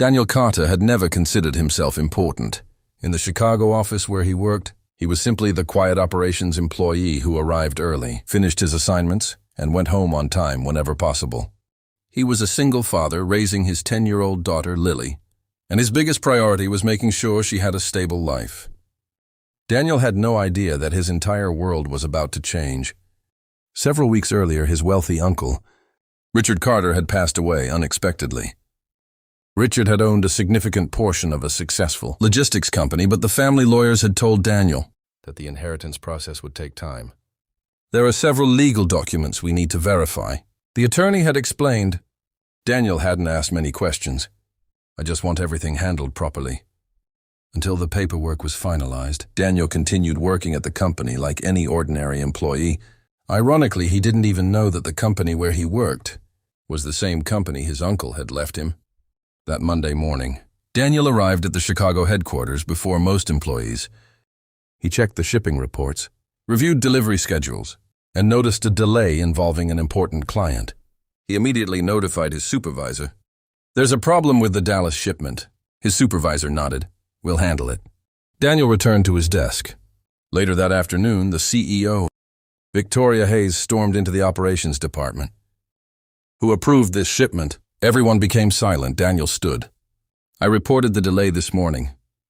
Daniel Carter had never considered himself important. In the Chicago office where he worked, he was simply the quiet operations employee who arrived early, finished his assignments, and went home on time whenever possible. He was a single father raising his 10-year-old daughter, Lily, and his biggest priority was making sure she had a stable life. Daniel had no idea that his entire world was about to change. Several weeks earlier, his wealthy uncle, Richard Carter, had passed away unexpectedly. Richard had owned a significant portion of a successful logistics company, but the family lawyers had told Daniel that the inheritance process would take time. "There are several legal documents we need to verify," the attorney had explained. Daniel hadn't asked many questions. "I just want everything handled properly." Until the paperwork was finalized, Daniel continued working at the company like any ordinary employee. Ironically, he didn't even know that the company where he worked was the same company his uncle had left him. That Monday morning, Daniel arrived at the Chicago headquarters before most employees. He checked the shipping reports, reviewed delivery schedules, and noticed a delay involving an important client. He immediately notified his supervisor. "There's a problem with the Dallas shipment." His supervisor nodded. "We'll handle it." Daniel returned to his desk. Later that afternoon, the CEO, Victoria Hayes, stormed into the operations department. "Who approved this shipment?" Everyone became silent. Daniel stood. "I reported the delay this morning."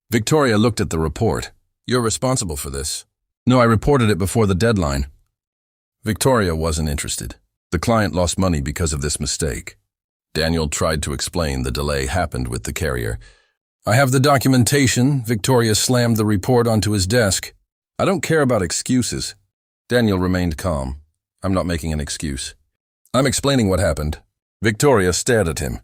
Victoria looked at the report. "You're responsible for this." "No, I reported it before the deadline." Victoria wasn't interested. The client lost money because of this mistake. Daniel tried to explain the delay happened with the carrier. "I have the documentation." Victoria slammed the report onto his desk. "I don't care about excuses." Daniel remained calm. "I'm not making an excuse. I'm explaining what happened." Victoria stared at him.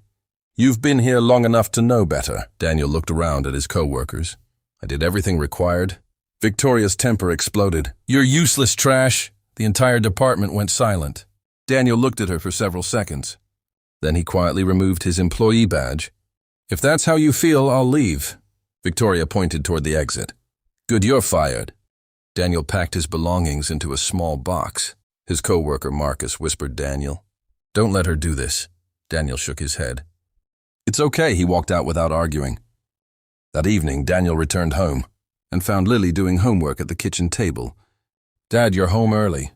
"You've been here long enough to know better." Daniel looked around at his co-workers. "I did everything required." Victoria's temper exploded. "You're useless trash." The entire department went silent. Daniel looked at her for several seconds. Then he quietly removed his employee badge. "If that's how you feel, I'll leave." Victoria pointed toward the exit. "Good, you're fired." Daniel packed his belongings into a small box. His co-worker Marcus whispered Daniel, "Don't let her do this." Daniel shook his head. "It's okay," he walked out without arguing. That evening, Daniel returned home and found Lily doing homework at the kitchen table. "Dad, you're home early."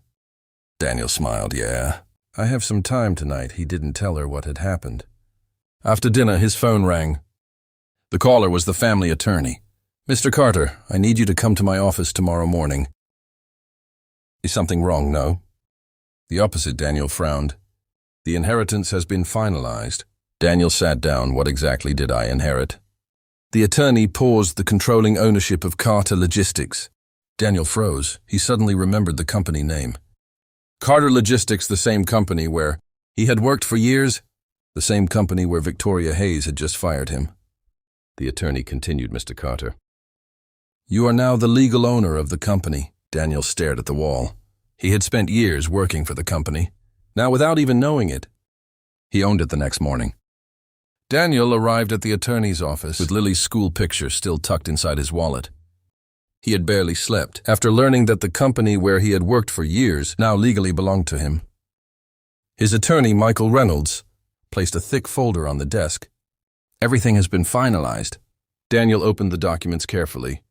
Daniel smiled. "Yeah, I have some time tonight." He didn't tell her what had happened. After dinner, his phone rang. The caller was the family attorney. "Mr. Carter, I need you to come to my office tomorrow morning." "Is something wrong, no?" The opposite, Daniel frowned. "The inheritance has been finalized." Daniel sat down. "What exactly did I inherit?" The attorney paused. "The controlling ownership of Carter Logistics." Daniel froze. He suddenly remembered the company name. Carter Logistics, the same company where he had worked for years, the same company where Victoria Hayes had just fired him. The attorney continued, "Mr. Carter, you are now the legal owner of the company." Daniel stared at the wall. He had spent years working for the company. Now, without even knowing it, he owned it the next morning. Daniel arrived at the attorney's office with Lily's school picture still tucked inside his wallet. He had barely slept after learning that the company where he had worked for years now legally belonged to him. His attorney, Michael Reynolds, placed a thick folder on the desk. "Everything has been finalized." Daniel opened the documents carefully.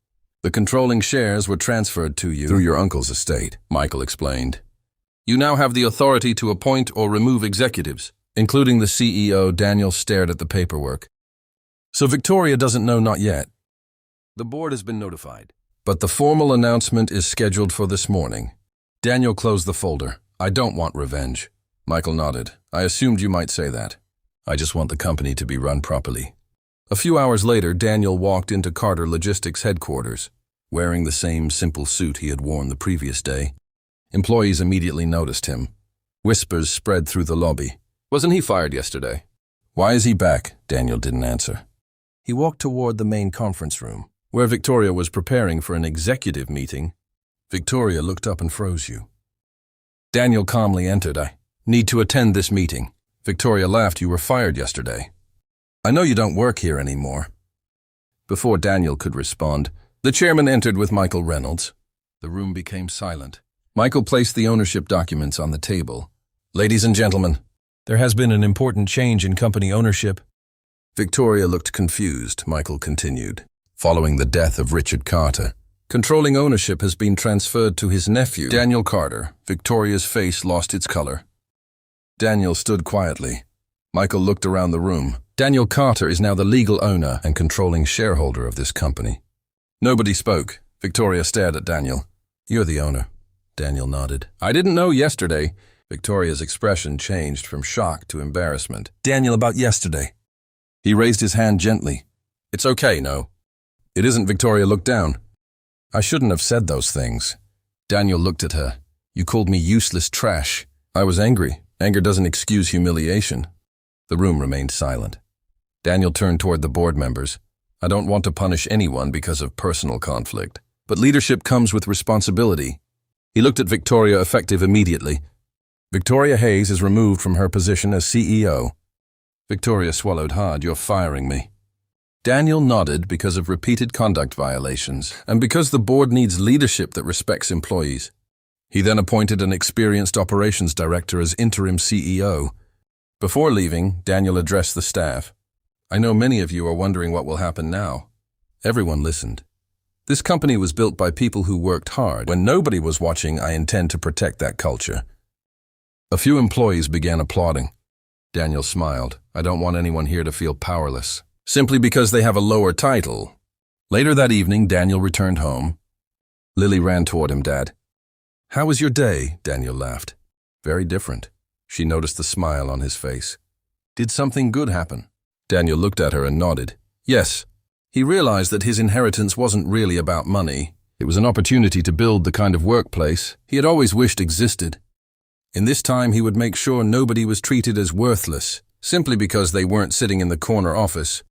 "The controlling shares were transferred to you through your uncle's estate," Michael explained. "You now have the authority to appoint or remove executives, including the CEO." Daniel stared at the paperwork. "So Victoria doesn't know, not yet." "The board has been notified, but the formal announcement is scheduled for this morning." Daniel closed the folder. "I don't want revenge." Michael nodded. "I assumed you might say that. I just want the company to be run properly." A few hours later, Daniel walked into Carter Logistics headquarters, wearing the same simple suit he had worn the previous day. Employees immediately noticed him. Whispers spread through the lobby. "Wasn't he fired yesterday?" "Why is he back?" Daniel didn't answer. He walked toward the main conference room, where Victoria was preparing for an executive meeting. Victoria looked up and froze you. Daniel calmly entered. "I need to attend this meeting." Victoria laughed. "You were fired yesterday. I know you don't work here anymore." Before Daniel could respond, the chairman entered with Michael Reynolds. The room became silent. Michael placed the ownership documents on the table. "Ladies and gentlemen, there has been an important change in company ownership." Victoria looked confused. Michael continued. Following the death of Richard Carter, controlling ownership has been transferred to his nephew, Daniel Carter. Victoria's face lost its color. Daniel stood quietly. Michael looked around the room. Daniel Carter is now the legal owner and controlling shareholder of this company. Nobody spoke. Victoria stared at Daniel. You're the owner. Daniel nodded. I didn't know yesterday. Victoria's expression changed from shock to embarrassment. Daniel, about yesterday. He raised his hand gently. It's okay, no. It isn't. Victoria looked down. I shouldn't have said those things. Daniel looked at her. You called me useless trash. I was angry. Anger doesn't excuse humiliation. The room remained silent. Daniel turned toward the board members. I don't want to punish anyone because of personal conflict, but leadership comes with responsibility. He looked at Victoria, effective immediately. Victoria Hayes is removed from her position as CEO. Victoria swallowed hard. You're firing me. Daniel nodded because of repeated conduct violations and because the board needs leadership that respects employees. He then appointed an experienced operations director as interim CEO. Before leaving, Daniel addressed the staff. I know many of you are wondering what will happen now. Everyone listened. This company was built by people who worked hard. When nobody was watching, I intend to protect that culture. A few employees began applauding. Daniel smiled. I don't want anyone here to feel powerless, simply because they have a lower title. Later that evening, Daniel returned home. Lily ran toward him. Dad. How was your day? Daniel laughed. Very different. She noticed the smile on his face. Did something good happen? Daniel looked at her and nodded. Yes. He realized that his inheritance wasn't really about money. It was an opportunity to build the kind of workplace he had always wished existed. In this time, he would make sure nobody was treated as worthless, simply because they weren't sitting in the corner office,